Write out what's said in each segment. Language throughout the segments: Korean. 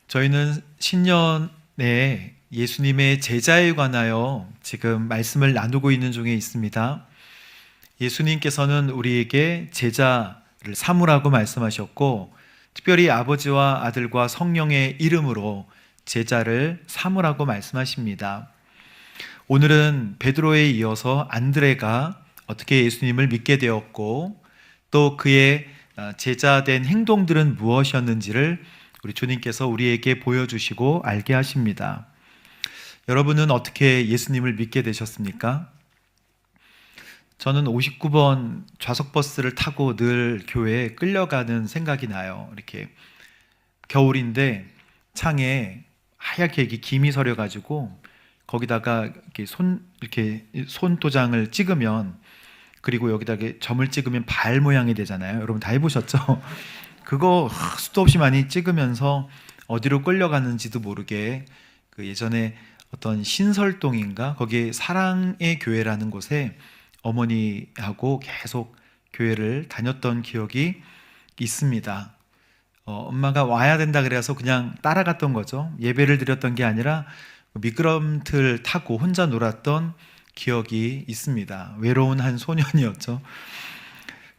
저희는 신년에 예수님의 제자에 관하여 지금 말씀을 나누고 있는 중에 있습니다. 예수님께서는 우리에게 제자를 삼으라고 말씀하셨고, 특별히 아버지와 아들과 성령의 이름으로 제자를 삼으라고 말씀하십니다. 오늘은 베드로에 이어서 안드레가 어떻게 예수님을 믿게 되었고, 또 그의 제자된 행동들은 무엇이었는지를 우리 주님께서 우리에게 보여주시고 알게 하십니다. 여러분은 어떻게 예수님을 믿게 되셨습니까? 저는 59번 좌석버스를 타고 늘 교회에 끌려가는 생각이 나요. 이렇게 겨울인데 창에 하얗게 이렇게 김이 서려가지고 거기다가 이렇게 손도장을 찍으면, 그리고 여기다가 점을 찍으면 발 모양이 되잖아요. 여러분 다 해보셨죠? 그거 수도 없이 많이 찍으면서 어디로 끌려가는지도 모르게 그 예전에 어떤 신설동인가 거기에 사랑의 교회라는 곳에 어머니하고 계속 교회를 다녔던 기억이 있습니다. 엄마가 와야 된다 그래서 그냥 따라갔던 거죠. 예배를 드렸던 게 아니라 미끄럼틀 타고 혼자 놀았던 기억이 있습니다. 외로운 한 소년이었죠.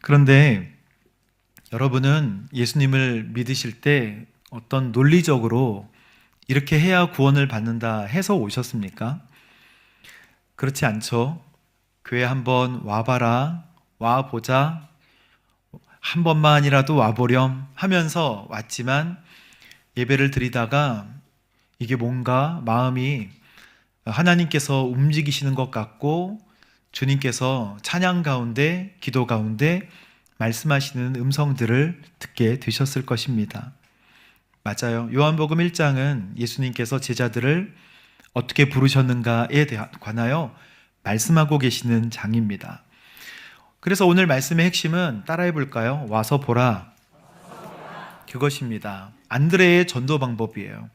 그런데 여러분은 예수님을 믿으실 때 어떤 논리적으로 이렇게 해야 구원을 받는다 해서 오셨습니까? 그렇지 않죠. 교회 한번 와봐라, 와보자, 한 번만이라도 와보렴 하면서 왔지만, 예배를 드리다가 이게 뭔가 마음이 하나님께서 움직이시는 것 같고 주님께서 찬양 가운데, 기도 가운데 말씀하시는 음성들을 듣게 되셨을 것입니다. 맞아요. 요한복음 1장은 예수님께서 제자들을 어떻게 부르셨는가에 관하여 말씀하고 계시는 장입니다. 그래서 오늘 말씀의 핵심은 따라해 볼까요? 와서 보라. 그것입니다. 안드레의 전도 방법이에요.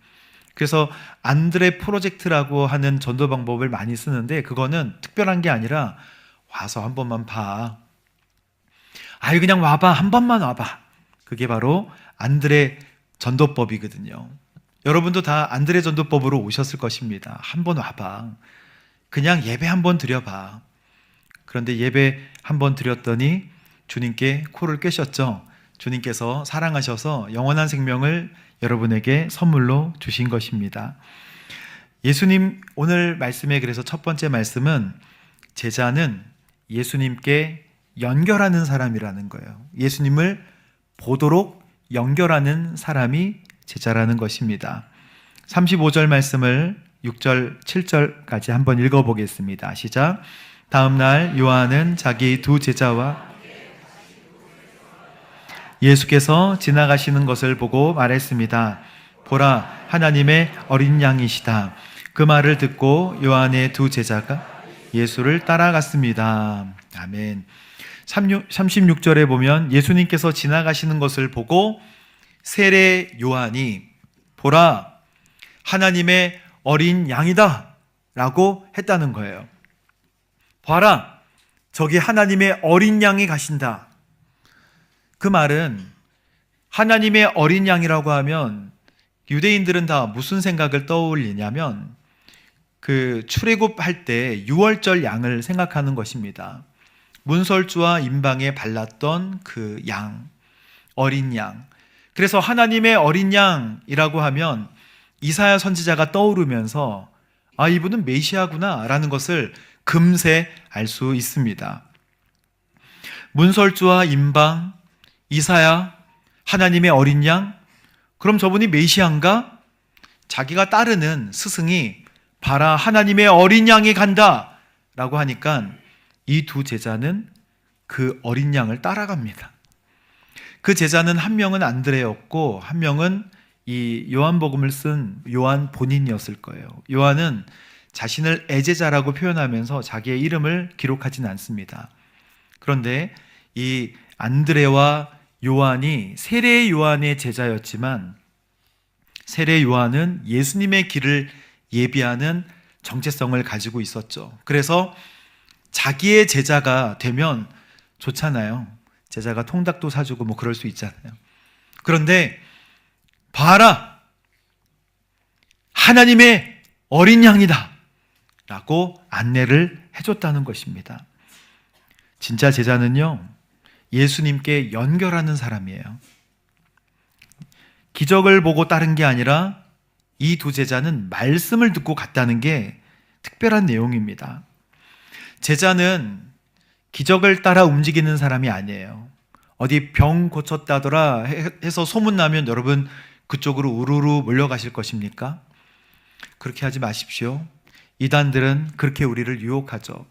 그래서 안드레 프로젝트라고 하는 전도 방법을 많이 쓰는데, 그거는 특별한 게 아니라 와서 한 번만 봐. 아유 그냥 와봐, 한 번만 와봐. 그게 바로 안드레 전도법이거든요. 여러분도 다 안드레 전도법으로 오셨을 것입니다. 한 번 와봐. 그냥 예배 한 번 드려봐. 그런데 예배 한 번 드렸더니 주님께 코를 꿰셨죠. 주님께서 사랑하셔서 영원한 생명을 여러분에게 선물로 주신 것입니다. 예수님 오늘 말씀에, 그래서 첫 번째 말씀은 제자는 예수님께 연결하는 사람이라는 거예요. 예수님을 보도록 연결하는 사람이 제자라는 것입니다. 35절 말씀을 6절, 7절까지 한번 읽어보겠습니다. 시작. 다음 날 요한은 자기 두 제자와 예수께서 지나가시는 것을 보고 말했습니다. 보라, 하나님의 어린 양이시다. 그 말을 듣고 요한의 두 제자가 예수를 따라갔습니다. 아멘. 36절에 보면 예수님께서 지나가시는 것을 보고 세례 요한이 보라, 하나님의 어린 양이다 라고 했다는 거예요. 봐라, 저기 하나님의 어린 양이 가신다. 그 말은 하나님의 어린 양이라고 하면 유대인들은 다 무슨 생각을 떠올리냐면 그 출애굽할 때 유월절 양을 생각하는 것입니다. 문설주와 임방에 발랐던 그 양, 어린 양. 그래서 하나님의 어린 양이라고 하면 이사야 선지자가 떠오르면서 아, 이분은 메시아구나 라는 것을 금세 알 수 있습니다. 문설주와 임방, 이사야, 하나님의 어린 양, 그럼 저분이 메시아인가? 자기가 따르는 스승이 봐라, 하나님의 어린 양이 간다 라고 하니까 이 두 제자는 그 어린 양을 따라갑니다. 그 제자는 한 명은 안드레였고 한 명은 이 요한복음을 쓴 요한 본인이었을 거예요. 요한은 자신을 애제자라고 표현하면서 자기의 이름을 기록하진 않습니다. 그런데 이 안드레와 요한이 세례 요한의 제자였지만 세례 요한은 예수님의 길을 예비하는 정체성을 가지고 있었죠. 그래서 자기의 제자가 되면 좋잖아요. 제자가 통닭도 사주고 뭐 그럴 수 있잖아요. 그런데 봐라, 하나님의 어린 양이다 라고 안내를 해줬다는 것입니다. 진짜 제자는요, 예수님께 연결하는 사람이에요. 기적을 보고 따른 게 아니라 이 두 제자는 말씀을 듣고 갔다는 게 특별한 내용입니다. 제자는 기적을 따라 움직이는 사람이 아니에요. 어디 병 고쳤다더라 해서 소문나면 여러분 그쪽으로 우르르 몰려가실 것입니까? 그렇게 하지 마십시오. 이단들은 그렇게 우리를 유혹하죠.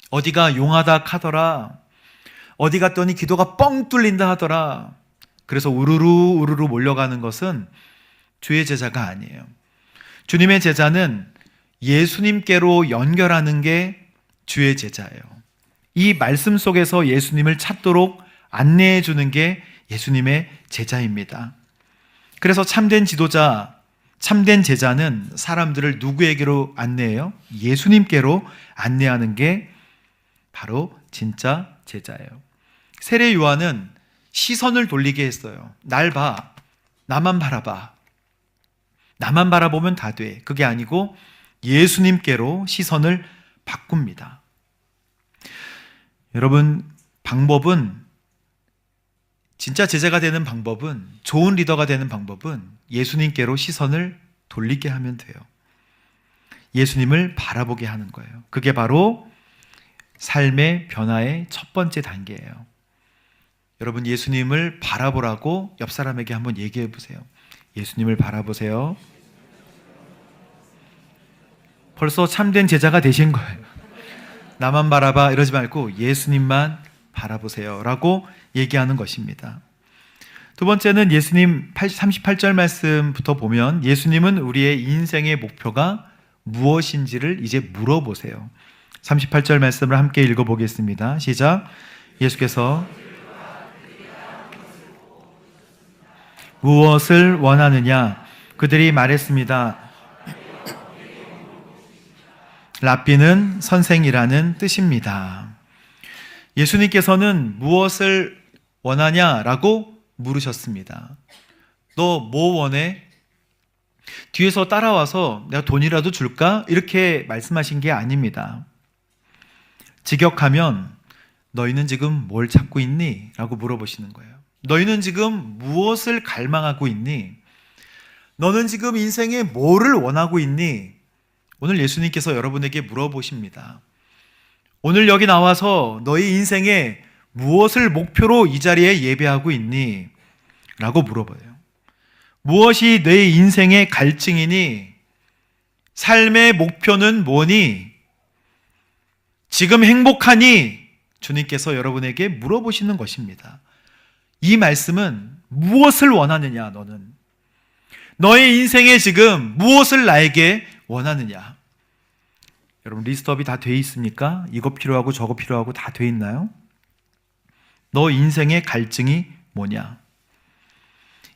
어디가 용하다 하더라, 어디 갔더니 기도가 뻥 뚫린다 하더라, 그래서 우르르 몰려가는 것은 주의 제자가 아니에요. 주님의 제자는 예수님께로 연결하는 게 주의 제자예요. 이 말씀 속에서 예수님을 찾도록 안내해 주는 게 예수님의 제자입니다. 그래서 참된 지도자, 참된 제자는 사람들을 누구에게로 안내해요? 예수님께로 안내하는 게 바로 진짜 제자예요. 세례 요한은 시선을 돌리게 했어요. 날 봐. 나만 바라봐. 나만 바라보면 다 돼. 그게 아니고 예수님께로 시선을 바꿉니다. 여러분, 진짜 제자가 되는 방법은, 좋은 리더가 되는 방법은 예수님께로 시선을 돌리게 하면 돼요. 예수님을 바라보게 하는 거예요. 그게 바로 삶의 변화의 첫 번째 단계예요. 여러분, 예수님을 바라보라고 옆 사람에게 한번 얘기해 보세요. 예수님을 바라보세요. 벌써 참된 제자가 되신 거예요. 나만 바라봐 이러지 말고 예수님만 바라보세요 라고 얘기하는 것입니다. 두 번째는 예수님 38절 말씀부터 보면 예수님은 우리의 인생의 목표가 무엇인지를 이제 물어보세요. 38절 말씀을 함께 읽어보겠습니다. 시작. 예수께서 무엇을 원하느냐? 그들이 말했습니다. 랍비는 선생이라는 뜻입니다. 예수님께서는 무엇을 원하냐라고 물으셨습니다. 너 뭐 원해? 뒤에서 따라와서 내가 돈이라도 줄까? 이렇게 말씀하신 게 아닙니다. 직역하면 너희는 지금 뭘 찾고 있니? 라고 물어보시는 거예요. 너희는 지금 무엇을 갈망하고 있니? 너는 지금 인생에 뭐를 원하고 있니? 오늘 예수님께서 여러분에게 물어보십니다. 오늘 여기 나와서 너희 인생에 무엇을 목표로 이 자리에 예배하고 있니? 라고 물어봐요. 무엇이 내 인생의 갈증이니? 삶의 목표는 뭐니? 지금 행복하니? 주님께서 여러분에게 물어보시는 것입니다. 이 말씀은 무엇을 원하느냐, 너는? 너의 인생에 지금 무엇을 나에게 원하느냐? 여러분, 리스트업이 다 돼 있습니까? 이거 필요하고 저거 필요하고 다 돼 있나요? 너 인생의 갈증이 뭐냐?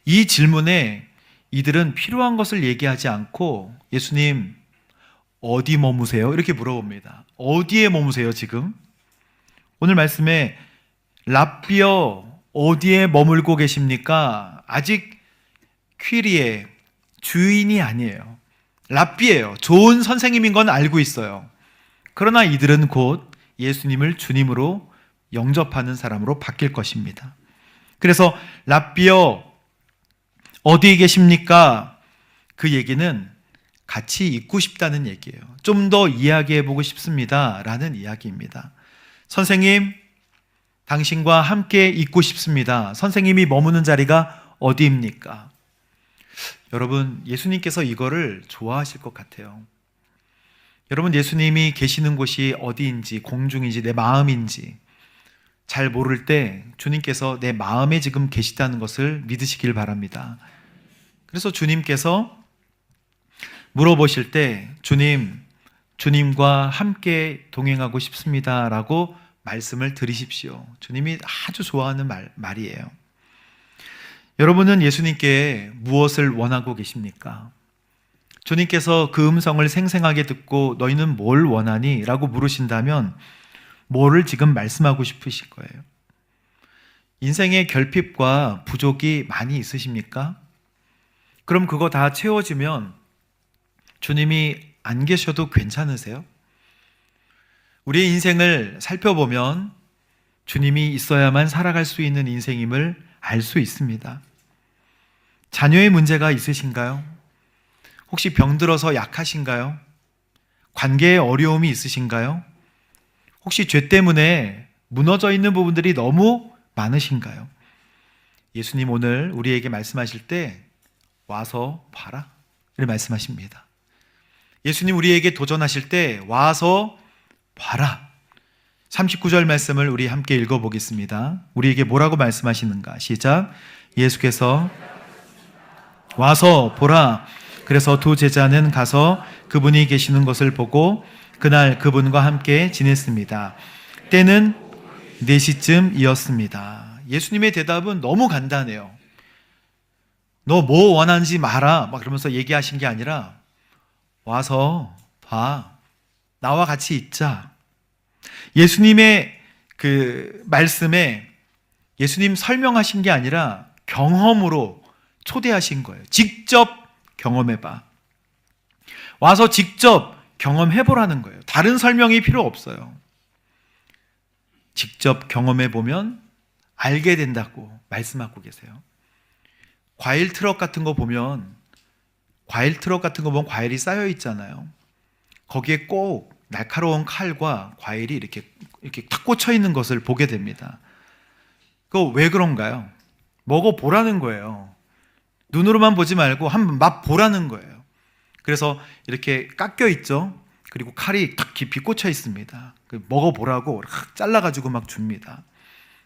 이 질문에 이들은 필요한 것을 얘기하지 않고 예수님, 어디 머무세요? 이렇게 물어봅니다. 어디에 머무세요, 지금? 오늘 말씀에 랍비여, 어디에 머물고 계십니까? 아직 퀴리의 주인이 아니에요. 랍비예요. 좋은 선생님인 건 알고 있어요. 그러나 이들은 곧 예수님을 주님으로 영접하는 사람으로 바뀔 것입니다. 그래서 랍비여, 어디 계십니까? 그 얘기는 같이 있고 싶다는 얘기예요. 좀 더 이야기해보고 싶습니다 라는 이야기입니다. 선생님, 당신과 함께 있고 싶습니다. 선생님이 머무는 자리가 어디입니까? 여러분, 예수님께서 이거를 좋아하실 것 같아요. 여러분, 예수님이 계시는 곳이 어디인지, 공중인지, 내 마음인지 잘 모를 때 주님께서 내 마음에 지금 계시다는 것을 믿으시길 바랍니다. 그래서 주님께서 물어보실 때 주님과 함께 동행하고 싶습니다 라고 말씀을 드리십시오. 주님이 아주 좋아하는 말이에요. 여러분은 예수님께 무엇을 원하고 계십니까? 주님께서 그 음성을 생생하게 듣고 너희는 뭘 원하니? 라고 물으신다면 뭐를 지금 말씀하고 싶으실 거예요? 인생의 결핍과 부족이 많이 있으십니까? 그럼 그거 다 채워지면 주님이 안 계셔도 괜찮으세요? 우리의 인생을 살펴보면 주님이 있어야만 살아갈 수 있는 인생임을 알 수 있습니다. 자녀의 문제가 있으신가요? 혹시 병들어서 약하신가요? 관계에 어려움이 있으신가요? 혹시 죄 때문에 무너져 있는 부분들이 너무 많으신가요? 예수님 오늘 우리에게 말씀하실 때 와서 봐라 이렇게 말씀하십니다. 예수님 우리에게 도전하실 때 와서 봐라. 39절 말씀을 우리 함께 읽어보겠습니다. 우리에게 뭐라고 말씀하시는가? 시작. 예수께서 와서 보라. 그래서 두 제자는 가서 그분이 계시는 것을 보고 그날 그분과 함께 지냈습니다. 때는 4시쯤이었습니다. 예수님의 대답은 너무 간단해요. 너 뭐 원하는지 말아 막 그러면서 얘기하신 게 아니라 와서 봐. 나와 같이 있자. 예수님의 그 말씀에 예수님 설명하신 게 아니라 경험으로 초대하신 거예요. 직접 경험해봐. 와서 직접 경험해보라는 거예요. 다른 설명이 필요 없어요. 직접 경험해보면 알게 된다고 말씀하고 계세요. 과일 트럭 같은 거 보면 과일이 쌓여 있잖아요. 거기에 꼭 날카로운 칼과 과일이 이렇게 탁 꽂혀 있는 것을 보게 됩니다. 그거 왜 그런가요? 먹어보라는 거예요. 눈으로만 보지 말고 한번 맛보라는 거예요. 그래서 이렇게 깎여 있죠. 그리고 칼이 탁 깊이 꽂혀 있습니다. 먹어보라고 잘라가지고 막 줍니다.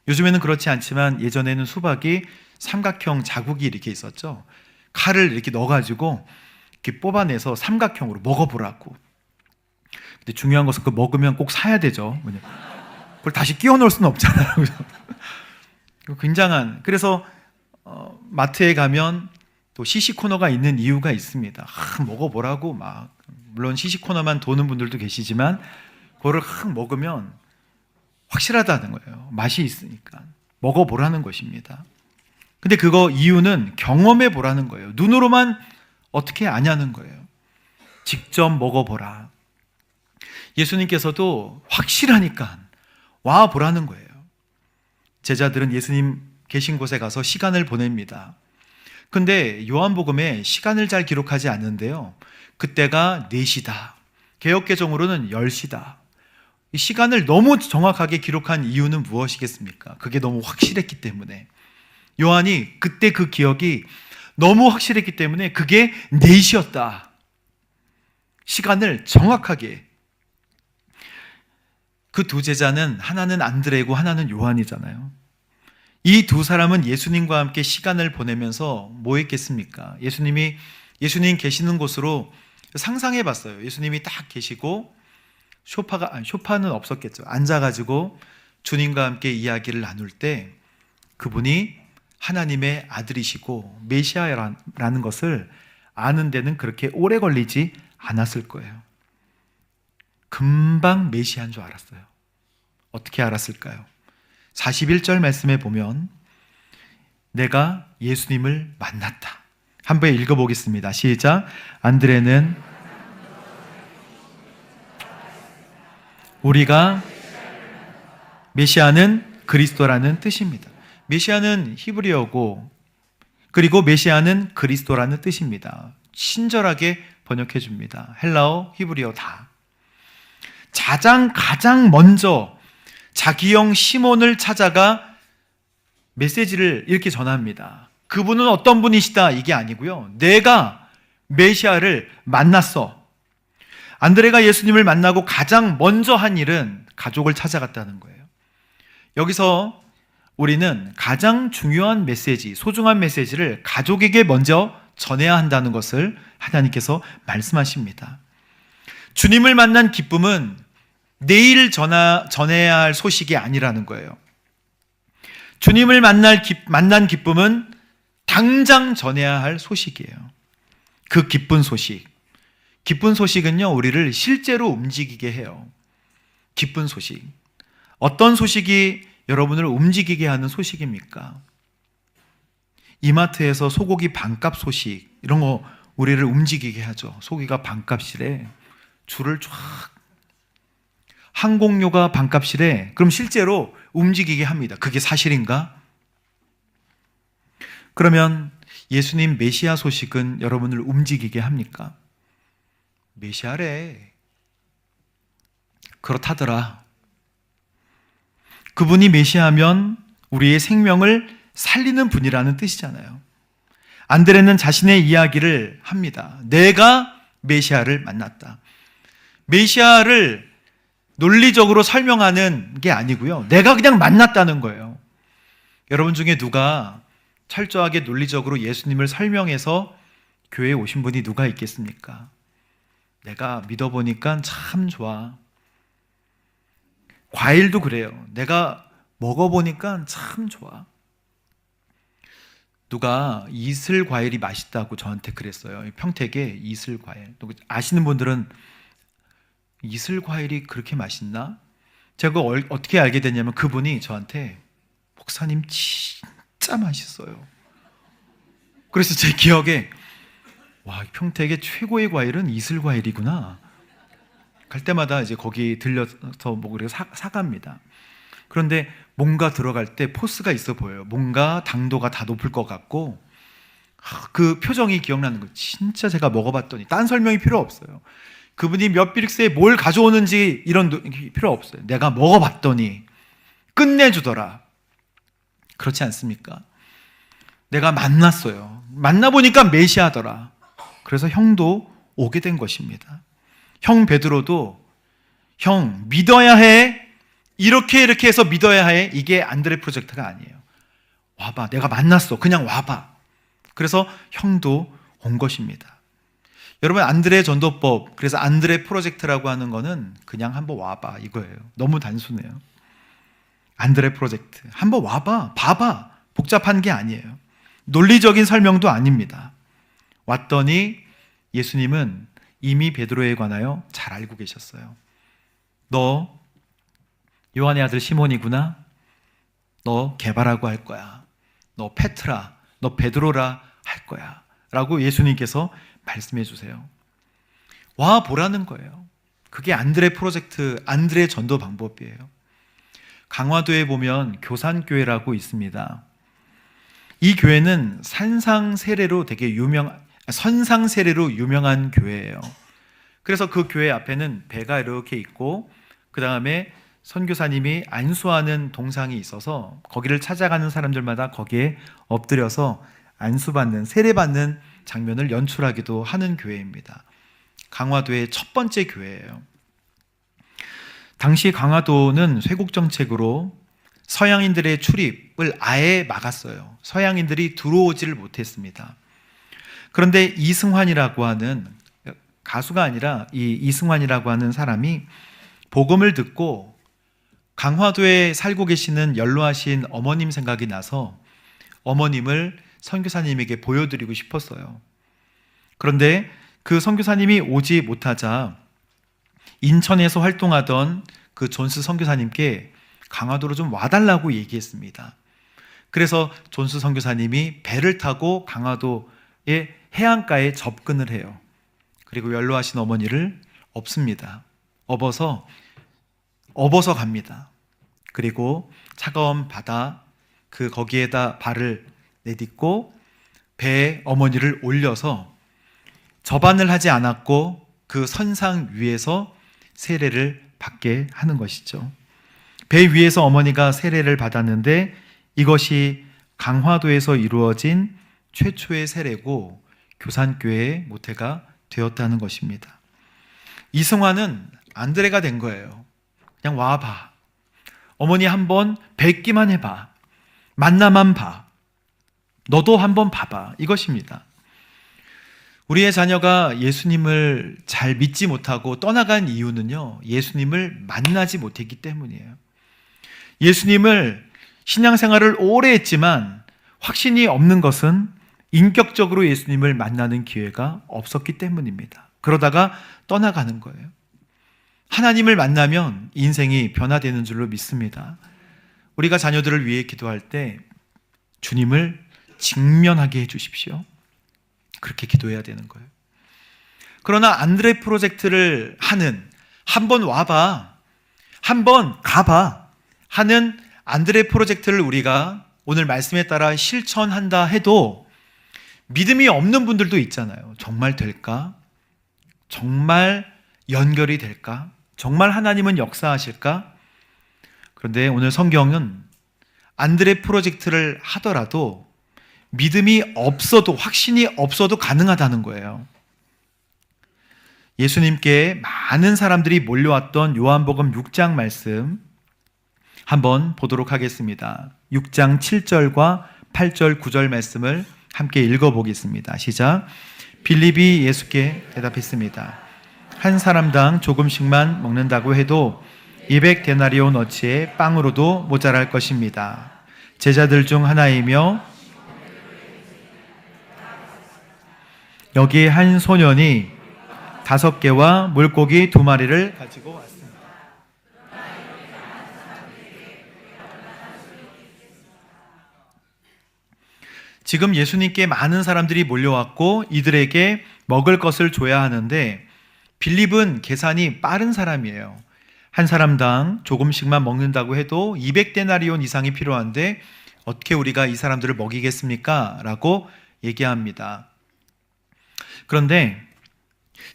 요즘에는 그렇지 않지만 예전에는 수박이 삼각형 자국이 이렇게 있었죠. 칼을 이렇게 넣어가지고 이렇게 뽑아내서 삼각형으로 먹어보라고. 근데 중요한 것은 그 먹으면 꼭 사야 되죠. 그걸 다시 끼워 넣을 수는 없잖아요. 굉장한. 그래서 마트에 가면 또 시식 코너가 있는 이유가 있습니다. 먹어보라고 막. 물론 시식 코너만 도는 분들도 계시지만 그거를 먹으면 확실하다는 거예요. 맛이 있으니까. 먹어보라는 것입니다. 근데 그거 이유는 경험해 보라는 거예요. 눈으로만 어떻게 아냐는 거예요. 직접 먹어보라. 예수님께서도 확실하니까 와 보라는 거예요. 제자들은 예수님 계신 곳에 가서 시간을 보냅니다. 근데 요한복음에 시간을 잘 기록하지 않는데요. 그때가 4시다. 개역개정으로는 10시다. 이 시간을 너무 정확하게 기록한 이유는 무엇이겠습니까? 그게 너무 확실했기 때문에. 요한이 그때 그 기억이 너무 확실했기 때문에 그게 4시였다. 시간을 정확하게. 그 두 제자는 하나는 안드레고 하나는 요한이잖아요. 이 두 사람은 예수님과 함께 시간을 보내면서 뭐 했겠습니까? 예수님 계시는 곳으로 상상해 봤어요. 예수님이 딱 계시고 소파는 없었겠죠. 앉아가지고 주님과 함께 이야기를 나눌 때 그분이 하나님의 아들이시고 메시아라는 것을 아는 데는 그렇게 오래 걸리지 않았을 거예요. 금방 메시아인 줄 알았어요. 어떻게 알았을까요? 41절 말씀에 보면 내가 예수님을 만났다. 한번 읽어보겠습니다. 시작. 안드레는 우리가 메시아는 그리스도라는 뜻입니다. 메시아는 히브리어고 그리고 메시아는 그리스도라는 뜻입니다. 친절하게 번역해 줍니다. 헬라어, 히브리어 다. 가장 먼저 자기형 시몬을 찾아가 메시지를 이렇게 전합니다. 그분은 어떤 분이시다 이게 아니고요. 내가 메시아를 만났어. 안드레가 예수님을 만나고 가장 먼저 한 일은 가족을 찾아갔다는 거예요. 여기서 우리는 가장 중요한 메시지, 소중한 메시지를 가족에게 먼저 전해야 한다는 것을 하나님께서 말씀하십니다. 주님을 만난 기쁨은 내일 전해야 할 소식이 아니라는 거예요. 주님을 만난 기쁨은 당장 전해야 할 소식이에요. 그 기쁜 소식은요, 우리를 실제로 움직이게 해요. 기쁜 소식. 어떤 소식이 여러분을 움직이게 하는 소식입니까? 이마트에서 소고기 반값 소식, 이런 거 우리를 움직이게 하죠. 소고기가 반값이래. 줄을 쫙. 항공료가 반값이래. 그럼 실제로 움직이게 합니다. 그게 사실인가? 그러면 예수님 메시아 소식은 여러분을 움직이게 합니까? 메시아래. 그렇다더라. 그분이 메시아면 우리의 생명을 살리는 분이라는 뜻이잖아요. 안드레는 자신의 이야기를 합니다. 내가 메시아를 만났다. 메시아를 논리적으로 설명하는 게 아니고요. 내가 그냥 만났다는 거예요. 여러분 중에 누가 철저하게 논리적으로 예수님을 설명해서 교회에 오신 분이 누가 있겠습니까? 내가 믿어보니까 참 좋아. 과일도 그래요. 내가 먹어보니까 참 좋아. 누가 이슬 과일이 맛있다고 저한테 그랬어요. 평택에 이슬 과일. 또 아시는 분들은 이슬 과일이 그렇게 맛있나? 제가 어떻게 알게 됐냐면 그분이 저한테 목사님 진짜 맛있어요. 그래서 제 기억에 와, 평택의 최고의 과일은 이슬 과일이구나. 갈 때마다 이제 거기 들려서 뭐 사갑니다. 그런데 뭔가 들어갈 때 포스가 있어 보여요. 뭔가 당도가 다 높을 것 같고 그 표정이 기억나는 거예요. 진짜 제가 먹어봤더니 딴 설명이 필요 없어요. 그분이 몇 비릭스에 뭘 가져오는지 이런 필요 없어요. 내가 먹어봤더니 끝내주더라. 그렇지 않습니까? 내가 만났어요. 만나보니까 메시아더라. 그래서 형도 오게 된 것입니다. 형 베드로도 형 믿어야 해. 이렇게 해서 믿어야 해. 이게 안드레 프로젝트가 아니에요. 와봐. 내가 만났어. 그냥 와봐. 그래서 형도 온 것입니다. 여러분 안드레 전도법, 그래서 안드레 프로젝트라고 하는 거는 그냥 한번 와봐 이거예요. 너무 단순해요. 안드레 프로젝트. 한번 와봐. 봐봐. 복잡한 게 아니에요. 논리적인 설명도 아닙니다. 왔더니 예수님은 이미 베드로에 관하여 잘 알고 계셨어요. 너 요한의 아들 시몬이구나. 너 게바라고 할 거야. 너 페트라, 너 베드로라 할 거야. 라고 예수님께서 말씀해 주세요. 와 보라는 거예요. 그게 안드레 프로젝트, 안드레 전도 방법이에요. 강화도에 보면 교산교회라고 있습니다. 이 교회는 선상세례로 유명한 교회예요. 그래서 그 교회 앞에는 배가 이렇게 있고 그 다음에 선교사님이 안수하는 동상이 있어서 거기를 찾아가는 사람들마다 거기에 엎드려서 안수받는, 세례받는 장면을 연출하기도 하는 교회입니다. 강화도의 첫 번째 교회예요. 당시 강화도는 쇄국정책으로 서양인들의 출입을 아예 막았어요. 서양인들이 들어오지를 못했습니다. 그런데 이승환이라고 하는 가수가 아니라 이 이승환이라고 하는 사람이 복음을 듣고 강화도에 살고 계시는 연로하신 어머님 생각이 나서 어머님을 선교사님에게 보여드리고 싶었어요. 그런데 그 선교사님이 오지 못하자 인천에서 활동하던 그 존스 선교사님께 강화도로 좀 와달라고 얘기했습니다. 그래서 존스 선교사님이 배를 타고 강화도의 해안가에 접근을 해요. 그리고 연로하신 어머니를 업습니다. 업어서 갑니다. 그리고 차가운 바다 거기에다 발을 내딛고 배에 어머니를 올려서 접안을 하지 않았고 그 선상 위에서 세례를 받게 하는 것이죠. 배 위에서 어머니가 세례를 받았는데 이것이 강화도에서 이루어진 최초의 세례고 교산교회의 모태가 되었다는 것입니다. 이승환은 안드레가 된 거예요. 그냥 와봐. 어머니 한번 뵙기만 해봐. 만나만 봐. 너도 한번 봐봐. 이것입니다. 우리의 자녀가 예수님을 잘 믿지 못하고 떠나간 이유는요, 예수님을 만나지 못했기 때문이에요. 예수님을 신앙생활을 오래 했지만 확신이 없는 것은 인격적으로 예수님을 만나는 기회가 없었기 때문입니다. 그러다가 떠나가는 거예요. 하나님을 만나면 인생이 변화되는 줄로 믿습니다. 우리가 자녀들을 위해 기도할 때 주님을 직면하게 해주십시오. 그렇게 기도해야 되는 거예요. 그러나 안드레 프로젝트를 하는, 한번 와봐, 한번 가봐 하는 안드레 프로젝트를 우리가 오늘 말씀에 따라 실천한다 해도 믿음이 없는 분들도 있잖아요. 정말 될까? 정말 연결이 될까? 정말 하나님은 역사하실까? 그런데 오늘 성경은 안드레 프로젝트를 하더라도 믿음이 없어도, 확신이 없어도 가능하다는 거예요. 예수님께 많은 사람들이 몰려왔던 요한복음 6장 말씀 한번 보도록 하겠습니다. 6장 7절과 8절 9절 말씀을 함께 읽어보겠습니다. 시작. 빌립이 예수께 대답했습니다. 한 사람당 조금씩만 먹는다고 해도 200데나리온 어치의 빵으로도 모자랄 것입니다. 제자들 중 하나이며 여기 한 소년이 5개와 물고기 2마리를 가지고 왔습니다. 지금 예수님께 많은 사람들이 몰려왔고 이들에게 먹을 것을 줘야 하는데 빌립은 계산이 빠른 사람이에요. 한 사람당 조금씩만 먹는다고 해도 200데나리온 이상이 필요한데 어떻게 우리가 이 사람들을 먹이겠습니까? 라고 얘기합니다. 그런데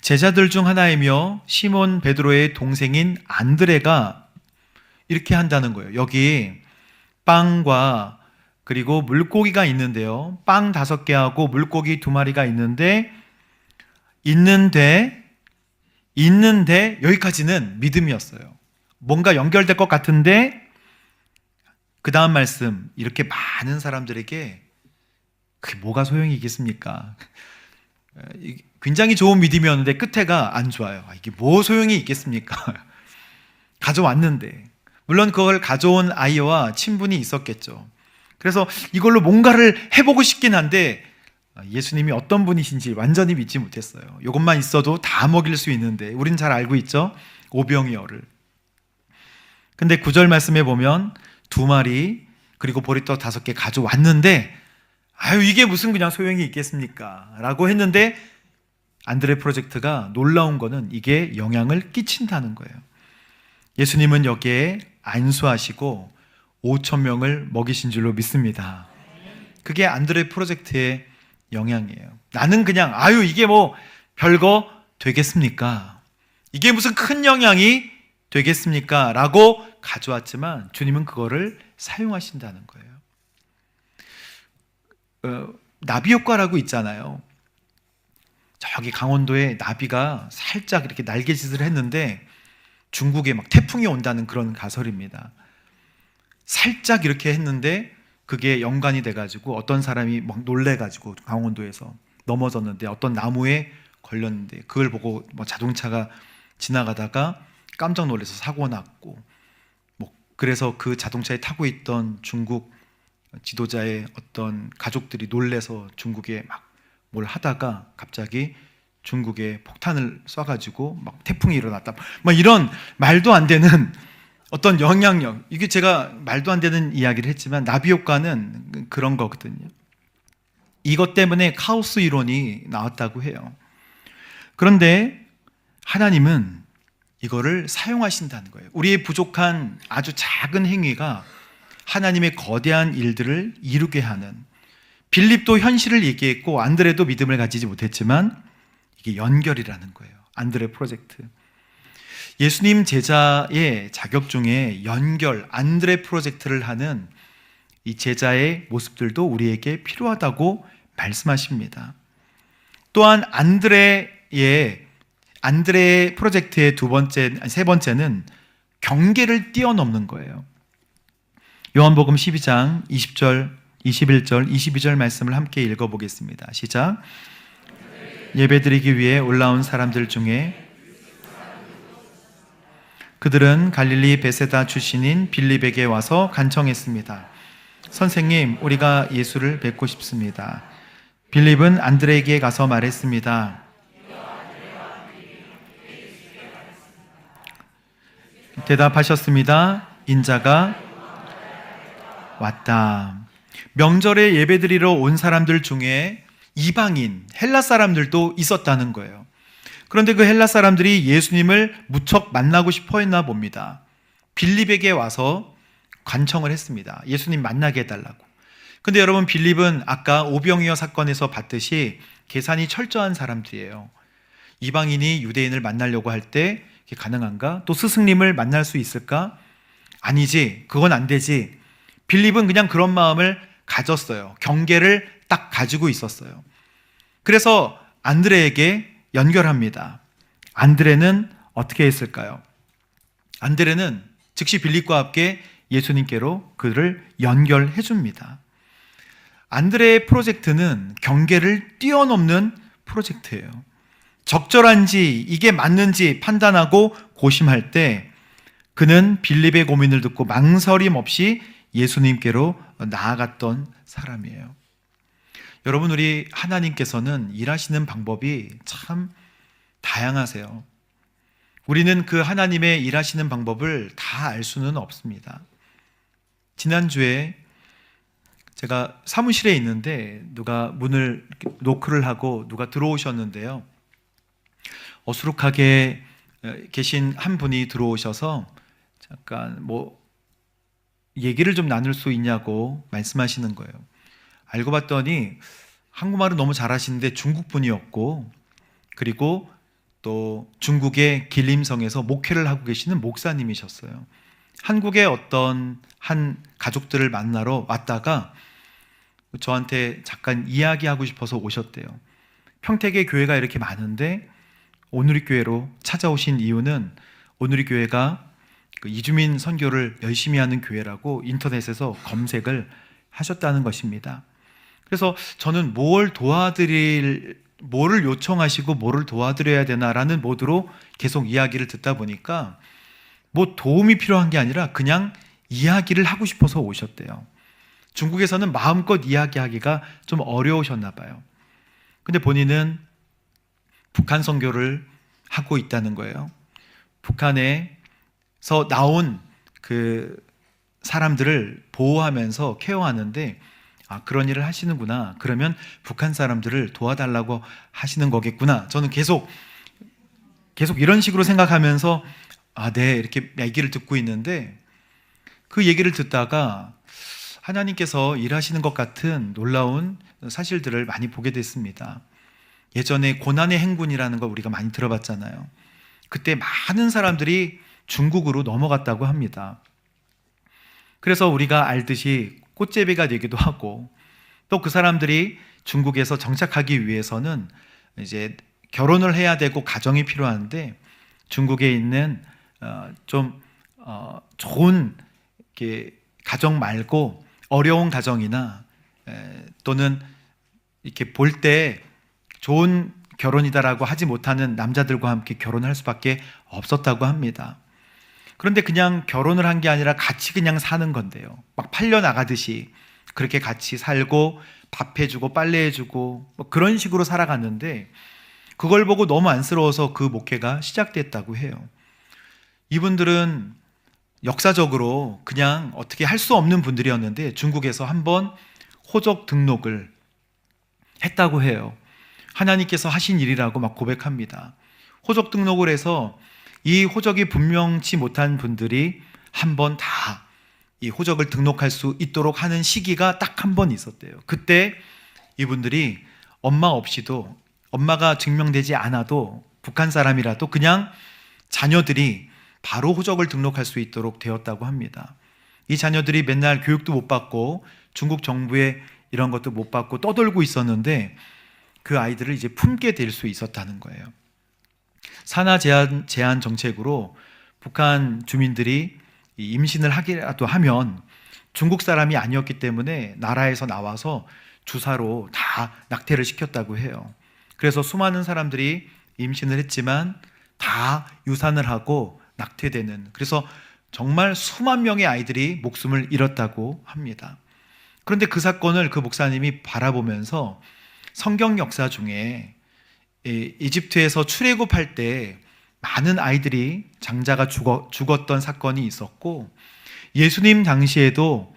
제자들 중 하나이며 시몬 베드로의 동생인 안드레가 이렇게 한다는 거예요. 여기 빵과 그리고 물고기가 있는데요. 빵 5개하고 물고기 2마리가 있는데 여기까지는 믿음이었어요. 뭔가 연결될 것 같은데 그 다음 말씀, 이렇게 많은 사람들에게 그게 뭐가 소용이 있겠습니까? 굉장히 좋은 믿음이었는데 끝에가 안 좋아요. 이게 뭐 소용이 있겠습니까? 가져왔는데, 물론 그걸 가져온 아이와 친분이 있었겠죠. 그래서 이걸로 뭔가를 해보고 싶긴 한데 예수님이 어떤 분이신지 완전히 믿지 못했어요. 이것만 있어도 다 먹일 수 있는데, 우린 잘 알고 있죠? 오병이어를. 근데 9절 말씀에 보면 2마리 그리고 보리떡 5개 가져왔는데 이게 무슨 그냥 소용이 있겠습니까? 라고 했는데 안드레 프로젝트가 놀라운 거는 이게 영향을 끼친다는 거예요. 예수님은 여기에 안수하시고 5,000명을 먹이신 줄로 믿습니다. 그게 안드레 프로젝트의 영향이에요. 나는 그냥 이게 뭐 별거 되겠습니까? 이게 무슨 큰 영향이 되겠습니까? 라고 가져왔지만 주님은 그거를 사용하신다는 거예요. 나비 효과라고 있잖아요. 저기 강원도에 나비가 살짝 이렇게 날개짓을 했는데 중국에 막 태풍이 온다는 그런 가설입니다. 살짝 이렇게 했는데 그게 연관이 돼가지고 어떤 사람이 막 놀래가지고 강원도에서 넘어졌는데 어떤 나무에 걸렸는데 그걸 보고 뭐 자동차가 지나가다가 깜짝 놀라서 사고 났고, 뭐 그래서 그 자동차에 타고 있던 중국 지도자의 어떤 가족들이 놀래서 중국에 막 뭘 하다가 갑자기 중국에 폭탄을 쏴가지고 막 태풍이 일어났다. 막 이런 말도 안 되는 어떤 영향력, 이게 제가 말도 안 되는 이야기를 했지만 나비 효과는 그런 거거든요. 이것 때문에 카오스 이론이 나왔다고 해요. 그런데 하나님은 이거를 사용하신다는 거예요. 우리의 부족한 아주 작은 행위가 하나님의 거대한 일들을 이루게 하는, 빌립도 현실을 얘기했고 안드레도 믿음을 가지지 못했지만 이게 연결이라는 거예요. 안드레 프로젝트. 예수님 제자의 자격 중에 연결, 안드레 프로젝트를 하는 이 제자의 모습들도 우리에게 필요하다고 말씀하십니다. 또한 안드레 프로젝트의 세 번째는 경계를 뛰어넘는 거예요. 요한복음 12장 20절, 21절, 22절 말씀을 함께 읽어보겠습니다. 시작. 예배드리기 위해 올라온 사람들 중에 그들은 갈릴리 베세다 출신인 빌립에게 와서 간청했습니다. 선생님, 우리가 예수를 뵙고 싶습니다. 빌립은 안드레에게 가서 말했습니다. 대답하셨습니다. 인자가 왔다. 명절에 예배드리러 온 사람들 중에 이방인, 헬라 사람들도 있었다는 거예요. 그런데 그 헬라 사람들이 예수님을 무척 만나고 싶어 했나 봅니다. 빌립에게 와서 간청을 했습니다. 예수님 만나게 해달라고. 근데 여러분, 빌립은 아까 오병이어 사건에서 봤듯이 계산이 철저한 사람들이에요. 이방인이 유대인을 만나려고 할 때 가능한가? 또 스승님을 만날 수 있을까? 아니지, 그건 안 되지. 빌립은 그냥 그런 마음을 가졌어요. 경계를 딱 가지고 있었어요. 그래서 안드레에게 연결합니다. 안드레는 어떻게 했을까요? 안드레는 즉시 빌립과 함께 예수님께로 그를 연결해 줍니다. 안드레의 프로젝트는 경계를 뛰어넘는 프로젝트예요. 적절한지 이게 맞는지 판단하고 고심할 때 그는 빌립의 고민을 듣고 망설임 없이 예수님께로 나아갔던 사람이에요. 여러분, 우리 하나님께서는 일하시는 방법이 참 다양하세요. 우리는 그 하나님의 일하시는 방법을 다 알 수는 없습니다. 지난주에 제가 사무실에 있는데 누가 문을 노크를 하고 누가 들어오셨는데요. 어수룩하게 계신 한 분이 들어오셔서 잠깐 얘기를 좀 나눌 수 있냐고 말씀하시는 거예요. 알고 봤더니 한국말은 너무 잘하시는데 중국 분이었고, 그리고 또 중국의 길림성에서 목회를 하고 계시는 목사님이셨어요. 한국의 어떤 한 가족들을 만나러 왔다가 저한테 잠깐 이야기하고 싶어서 오셨대요. 평택에 교회가 이렇게 많은데 오누리 교회로 찾아오신 이유는 오누리 교회가 이주민 선교를 열심히 하는 교회라고 인터넷에서 검색을 하셨다는 것입니다. 그래서 저는 뭐를 요청하시고 뭐를 도와드려야 되나라는 모드로 계속 이야기를 듣다 보니까 도움이 필요한 게 아니라 그냥 이야기를 하고 싶어서 오셨대요. 중국에서는 마음껏 이야기하기가 좀 어려우셨나 봐요. 근데 본인은 북한 선교를 하고 있다는 거예요. 북한에서 나온 그 사람들을 보호하면서 케어하는데 그런 일을 하시는구나. 그러면 북한 사람들을 도와달라고 하시는 거겠구나. 저는 계속 이런 식으로 생각하면서 네, 이렇게 얘기를 듣고 있는데 그 얘기를 듣다가 하나님께서 일하시는 것 같은 놀라운 사실들을 많이 보게 됐습니다. 예전에 고난의 행군이라는 걸 우리가 많이 들어봤잖아요. 그때 많은 사람들이 중국으로 넘어갔다고 합니다. 그래서 우리가 알듯이 꽃제비가 되기도 하고, 또 그 사람들이 중국에서 정착하기 위해서는 이제 결혼을 해야 되고 가정이 필요한데, 중국에 있는 좋은 가정 말고 어려운 가정이나 또는 이렇게 볼 때 좋은 결혼이다라고 하지 못하는 남자들과 함께 결혼할 수밖에 없었다고 합니다. 그런데 그냥 결혼을 한 게 아니라 같이 그냥 사는 건데요. 막 팔려 나가듯이 그렇게 같이 살고 밥 해주고 빨래 해주고 그런 식으로 살아갔는데, 그걸 보고 너무 안쓰러워서 그 목회가 시작됐다고 해요. 이분들은 역사적으로 그냥 어떻게 할 수 없는 분들이었는데 중국에서 한번 호적 등록을 했다고 해요. 하나님께서 하신 일이라고 막 고백합니다. 호적 등록을 해서 이 호적이 분명치 못한 분들이 한번 다 이 호적을 등록할 수 있도록 하는 시기가 딱 한 번 있었대요. 그때 이분들이 엄마 없이도, 엄마가 증명되지 않아도 북한 사람이라도 그냥 자녀들이 바로 호적을 등록할 수 있도록 되었다고 합니다. 이 자녀들이 맨날 교육도 못 받고 중국 정부의 이런 것도 못 받고 떠돌고 있었는데 그 아이들을 이제 품게 될 수 있었다는 거예요. 산하 제한 정책으로 북한 주민들이 임신을 하기라도 하면 중국 사람이 아니었기 때문에 나라에서 나와서 주사로 다 낙태를 시켰다고 해요. 그래서 수많은 사람들이 임신을 했지만 다 유산을 하고 낙태되는, 그래서 정말 수만 명의 아이들이 목숨을 잃었다고 합니다. 그런데 그 사건을 그 목사님이 바라보면서 성경 역사 중에 이집트에서 출애굽할 때 많은 아이들이, 장자가 죽었던 사건이 있었고, 예수님 당시에도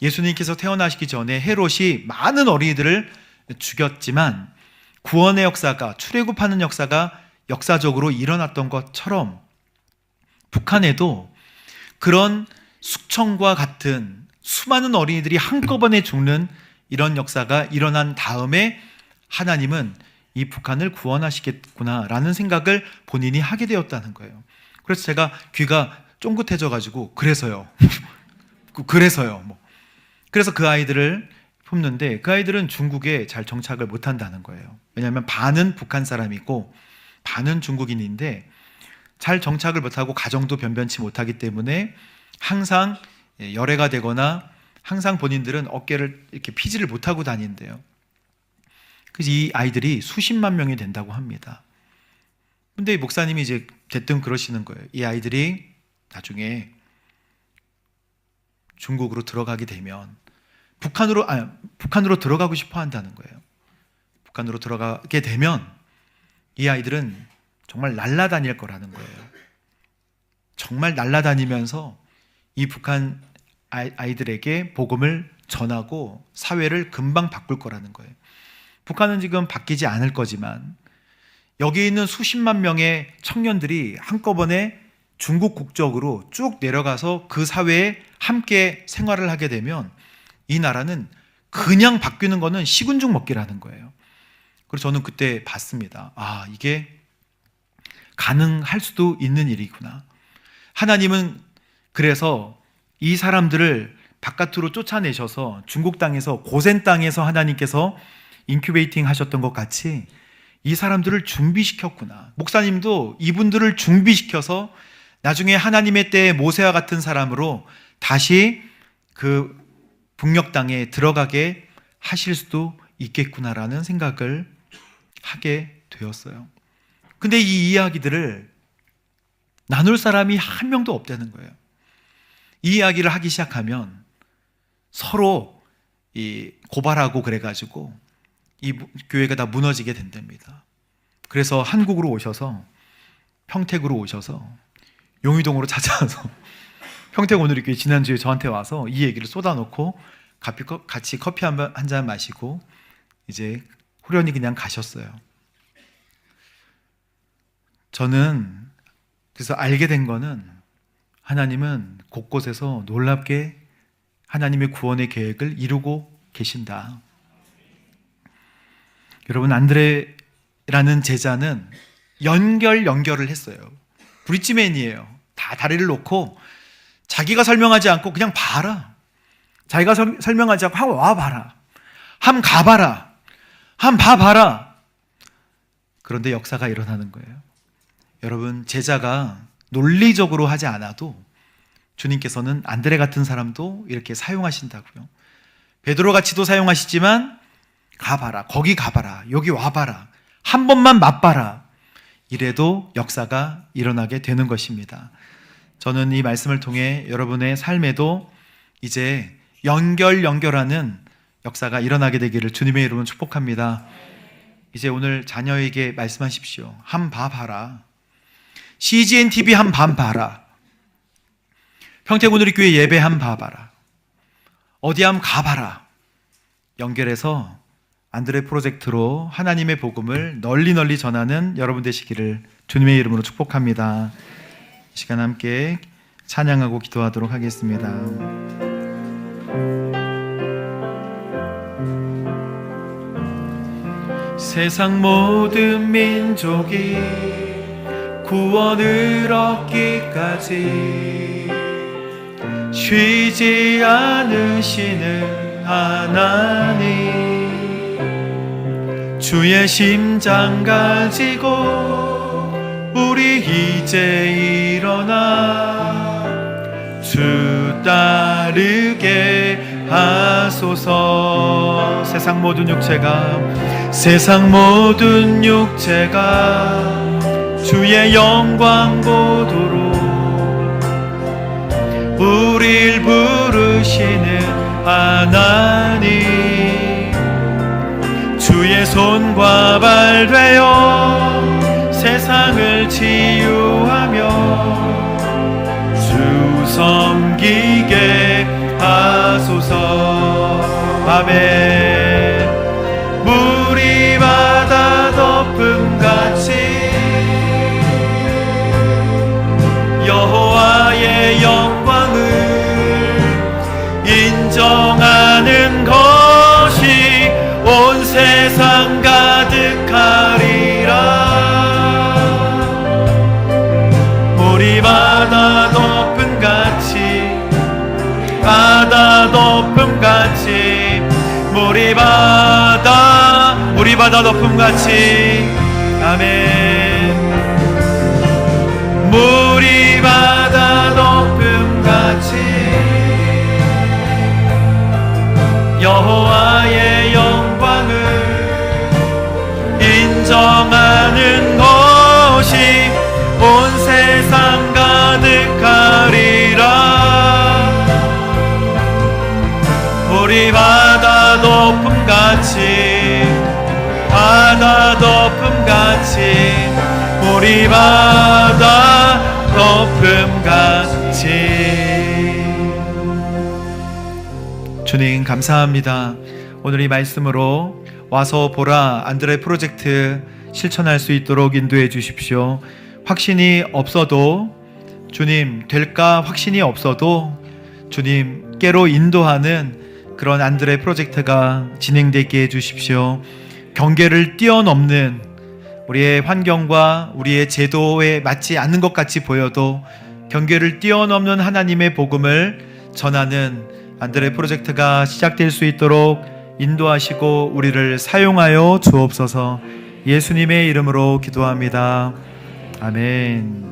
예수님께서 태어나시기 전에 헤롯이 많은 어린이들을 죽였지만 구원의 역사가, 출애굽하는 역사가 역사적으로 일어났던 것처럼 북한에도 그런 숙청과 같은 수많은 어린이들이 한꺼번에 죽는 이런 역사가 일어난 다음에 하나님은 이 북한을 구원하시겠구나라는 생각을 본인이 하게 되었다는 거예요. 그래서 제가 귀가 쫑긋해져 가지고 그래서요. 그래서 그 아이들을 품는데 그 아이들은 중국에 잘 정착을 못 한다는 거예요. 왜냐하면 반은 북한 사람이고 반은 중국인인데 잘 정착을 못하고 가정도 변변치 못하기 때문에 항상 열애가 되거나 항상 본인들은 어깨를 이렇게 피지를 못하고 다닌대요. 그래서 이 아이들이 수십만 명이 된다고 합니다. 근데 목사님이 이제 대뜸 그러시는 거예요. 이 아이들이 나중에 중국으로 들어가게 되면 북한으로 들어가고 싶어 한다는 거예요. 북한으로 들어가게 되면 이 아이들은 정말 날아다닐 거라는 거예요. 정말 날아다니면서 이 북한 아이들에게 복음을 전하고 사회를 금방 바꿀 거라는 거예요. 북한은 지금 바뀌지 않을 거지만 여기 있는 수십만 명의 청년들이 한꺼번에 중국 국적으로 쭉 내려가서 그 사회에 함께 생활을 하게 되면 이 나라는 그냥 바뀌는 거는 식은죽 먹기라는 거예요. 그래서 저는 그때 봤습니다. 아, 이게 가능할 수도 있는 일이구나. 하나님은 그래서 이 사람들을 바깥으로 쫓아내셔서 중국 땅에서, 고센 땅에서 하나님께서 인큐베이팅 하셨던 것 같이 이 사람들을 준비시켰구나. 목사님도 이분들을 준비시켜서 나중에 하나님의 때에 모세와 같은 사람으로 다시 그 북녘 땅에 들어가게 하실 수도 있겠구나라는 생각을 하게 되었어요. 근데 이 이야기들을 나눌 사람이 한 명도 없다는 거예요. 이 이야기를 하기 시작하면 서로 고발하고 그래가지고 이 교회가 다 무너지게 된답니다. 그래서 한국으로 오셔서, 평택으로 오셔서 용의동으로 찾아와서 평택 오늘리교회 지난주에 저한테 와서 이 얘기를 쏟아놓고 같이 커피 한 잔 마시고 이제 후련히 그냥 가셨어요. 저는 그래서 알게 된 거는 하나님은 곳곳에서 놀랍게 하나님의 구원의 계획을 이루고 계신다. 여러분, 안드레라는 제자는 연결을 했어요. 브릿지맨이에요. 다 다리를 놓고 자기가 설명하지 않고 그냥 봐라. 자기가 설명하지 않고 한번 와봐라. 한번 가봐라. 한번 봐봐라. 그런데 역사가 일어나는 거예요. 여러분, 제자가 논리적으로 하지 않아도 주님께서는 안드레 같은 사람도 이렇게 사용하신다고요. 베드로 같이도 사용하시지만 가봐라, 거기 가봐라, 여기 와봐라, 한 번만 맛봐라, 이래도 역사가 일어나게 되는 것입니다. 저는 이 말씀을 통해 여러분의 삶에도 이제 연결하는 역사가 일어나게 되기를 주님의 이름으로 축복합니다. 이제 오늘 자녀에게 말씀하십시오. 한 봐봐라. CGN TV 한 봐봐라. 평택오늘리교회 예배 한 봐봐라. 어디 한 가봐라. 연결해서 안드레 프로젝트로 하나님의 복음을 널리 전하는 여러분 되시기를 주님의 이름으로 축복합니다. 이 시간 함께 찬양하고 기도하도록 하겠습니다. 세상 모든 민족이 구원을 얻기까지 쉬지 않으시는 하나님, 주의 심장 가지고 우리 이제 일어나 주 따르게 하소서. 세상 모든 육체가 주의 영광 보도록 우릴 부르시는 하나님, 주의 손과 발 되어 세상을 치유하며 주 섬기게 하소서. 아멘. 우리 바다 덮음같이. 아멘. 물이 바다 덮음같이 여호와의 영광을 인정하는 것이 온 세상 가득하리라. 우리 바다 덮음같이, 바다 덮음같이, 우리 바다 덮음같이. 주님 감사합니다. 오늘 이 말씀으로 와서 보라 안드레 프로젝트 실천할 수 있도록 인도해 주십시오. 확신이 없어도, 주님 될까 확신이 없어도 주님께로 인도하는 그런 안드레 프로젝트가 진행되게 해주십시오. 경계를 뛰어넘는, 우리의 환경과 우리의 제도에 맞지 않는 것 같이 보여도 경계를 뛰어넘는 하나님의 복음을 전하는 안드레 프로젝트가 시작될 수 있도록 인도하시고 우리를 사용하여 주옵소서. 예수님의 이름으로 기도합니다. 아멘.